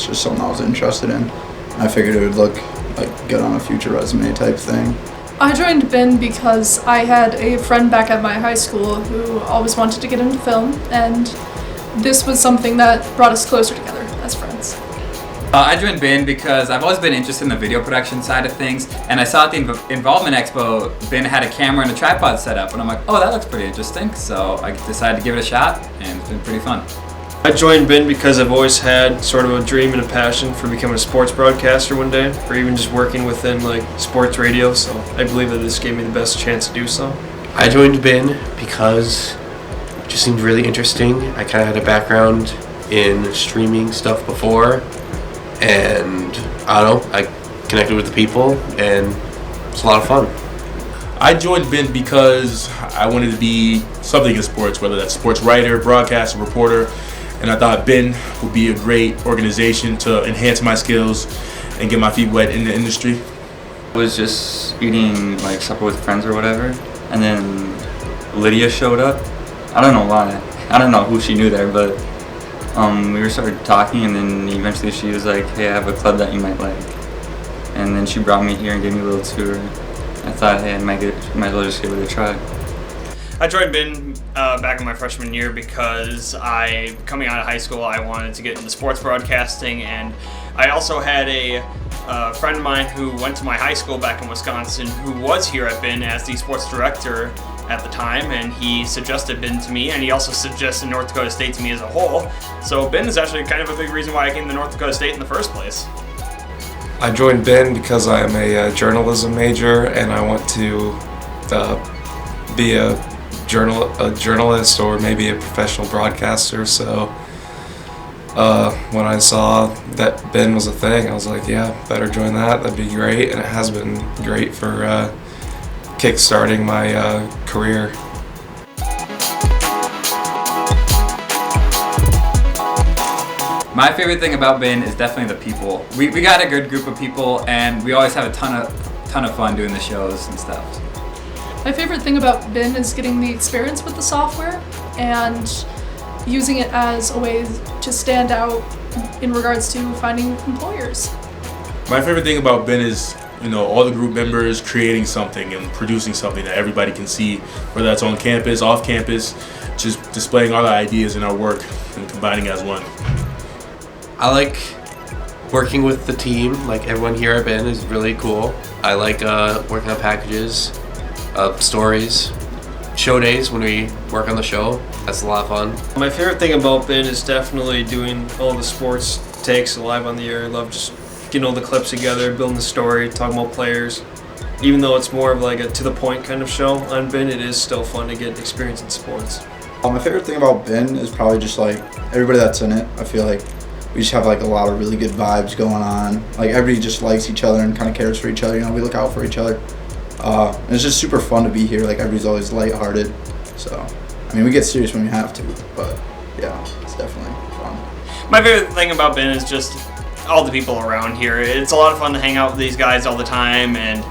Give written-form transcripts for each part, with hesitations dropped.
just something I was interested in. I figured it would look like good on a future resume type thing. I joined BIN because I had a friend back at my high school who always wanted to get into film, and this was something that brought us closer together as friends. I joined BIN because I've always been interested in the video production side of things, and I saw at the Involvement Expo, BIN had a camera and a tripod set up, and I'm like, oh, that looks pretty interesting, so I decided to give it a shot, and it's been pretty fun. I joined BIN because I've always had sort of a dream and a passion for becoming a sports broadcaster one day, or even just working within like sports radio, so I believe that this gave me the best chance to do so. I joined BIN because it just seemed really interesting. I kind of had a background in streaming stuff before, and I don't know, I connected with the people, and it's a lot of fun. I joined BIN because I wanted to be something in sports, whether that's sports writer, broadcaster, reporter, and I thought BIN would be a great organization to enhance my skills and get my feet wet in the industry. I was just eating like supper with friends or whatever, and then Lydia showed up. I don't know why. I don't know who she knew there, but we started talking, and then eventually she was like, hey, I have a club that you might like. And then she brought me here and gave me a little tour. I thought, hey, I might as well just give it a try. I joined BIN back in my freshman year because coming out of high school, I wanted to get into sports broadcasting, and I also had a friend of mine who went to my high school back in Wisconsin who was here at BIN as the sports director at the time, and he suggested BIN to me, and he also suggested North Dakota State to me as a whole. So BIN is actually kind of a big reason why I came to North Dakota State in the first place. I joined BIN because I am a journalism major, and I want to be a journalist or maybe a professional broadcaster. So when I saw that BIN was a thing, I was like, yeah, better join that. That'd be great, and it has been great for kick-starting my career. My favorite thing about BIN is definitely the people. We got a good group of people, and we always have a ton of fun doing the shows and stuff. My favorite thing about BIN is getting the experience with the software and using it as a way to stand out in regards to finding employers. My favorite thing about BIN is, all the group members creating something and producing something that everybody can see, whether that's on campus, off campus, just displaying all the ideas in our work and combining as one. I like working with the team. Like everyone here at BIN is really cool. I like working on packages, stories, show days when we work on the show. That's a lot of fun. My favorite thing about BIN is definitely doing all the sports takes live on the air. I love just getting all the clips together, building the story, talking about players. Even though it's more of like a to-the-point kind of show on BIN, it is still fun to get experience in sports. My favorite thing about BIN is probably just like everybody that's in it. I feel like we just have like a lot of really good vibes going on. Like everybody just likes each other and kind of cares for each other. We look out for each other. And it's just super fun to be here. Like everybody's always lighthearted. So, we get serious when we have to, but yeah, it's definitely fun. My favorite thing about BIN is just all the people around here. It's a lot of fun to hang out with these guys all the time, and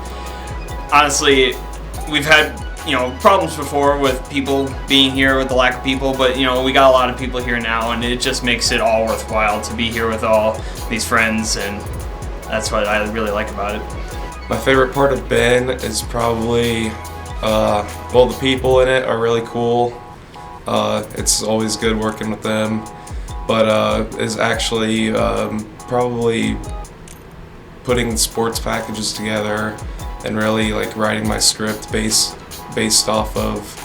honestly, we've had problems before with people being here with the lack of people, but we got a lot of people here now, and it just makes it all worthwhile to be here with all these friends, and that's what I really like about it. My favorite part of BIN is probably, the people in it are really cool. It's always good working with them, but is actually probably putting sports packages together and really like writing my script based off of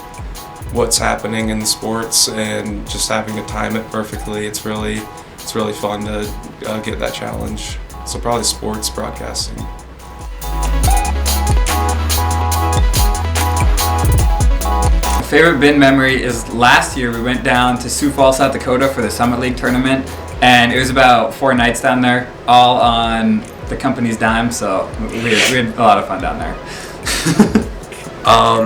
what's happening in sports and just having to time it perfectly. It's really fun to get that challenge. So probably sports broadcasting. My favorite BIN memory is last year we went down to Sioux Falls, South Dakota for the Summit League tournament, and it was about 4 nights down there, all on the company's dime, so we had a lot of fun down there.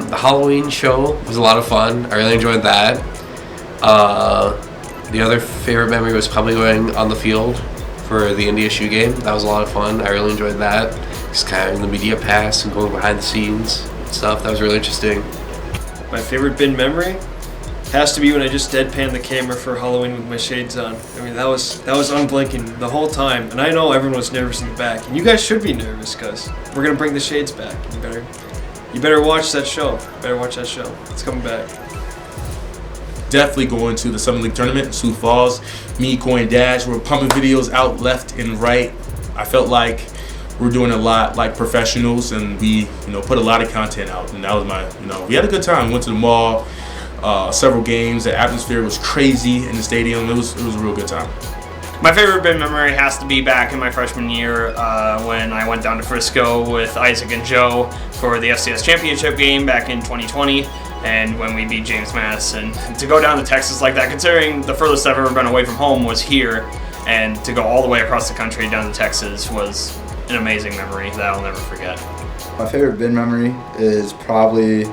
The Halloween show was a lot of fun. I really enjoyed that. The other favorite memory was probably going on the field for the India shoe game. That was a lot of fun. I really enjoyed that. Just kind of in the media pass and going behind the scenes and stuff. That was really interesting. My favorite BIN memory has to be when I just deadpan the camera for Halloween with my shades on. I mean, that was unblinking the whole time, and I know everyone was nervous in the back, and you guys should be nervous because we're gonna bring the shades back. You better watch that show. It's coming back. Definitely going to the Summer League tournament in Sioux Falls. Me, Coy, and Dash were pumping videos out left and right. I felt like we're doing a lot like professionals, and we, put a lot of content out. And that was we had a good time. Went to the mall, several games. The atmosphere was crazy in the stadium. It was a real good time. My favorite bin memory has to be back in my freshman year when I went down to Frisco with Isaac and Joe for the FCS championship game back in 2020, and when we beat James Madison. To go down to Texas like that, considering the furthest I've ever been away from home was here, and to go all the way across the country down to Texas was an amazing memory that I'll never forget. My favorite bin memory is probably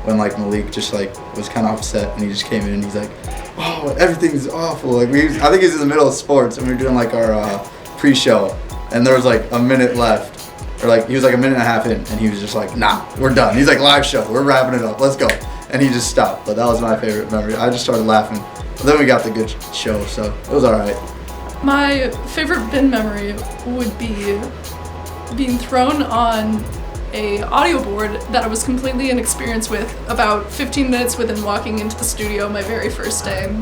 when Malik just was kind of upset, and he just came in and he's like, "Oh, everything's awful." I think he was in the middle of sports, and we were doing our pre-show, and there was a minute left, or he was a minute and a half in, and he was just like, "Nah, we're done." He's like, "Live show, we're wrapping it up, let's go," and he just stopped. But that was my favorite memory. I just started laughing, but then we got the good show, so it was all right. My favorite bin memory would be being thrown on a audio board that I was completely inexperienced with about 15 minutes within walking into the studio my very first day.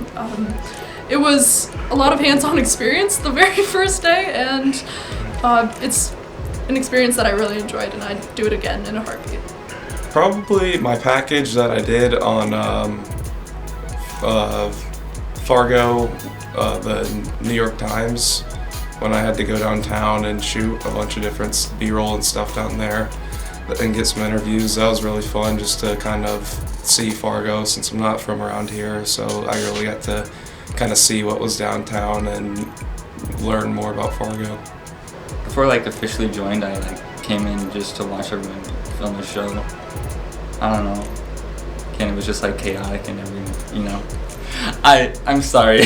It was a lot of hands-on experience the very first day, and it's an experience that I really enjoyed, and I'd do it again in a heartbeat. Probably my package that I did on Fargo, the New York Times, when I had to go downtown and shoot a bunch of different B-roll and stuff down there and get some interviews. That was really fun just to kind of see Fargo since I'm not from around here, so I really got to kind of see what was downtown and learn more about Fargo. Before officially joined, I came in just to watch everyone film the show. I don't know. And it was just chaotic and everything, I'm sorry.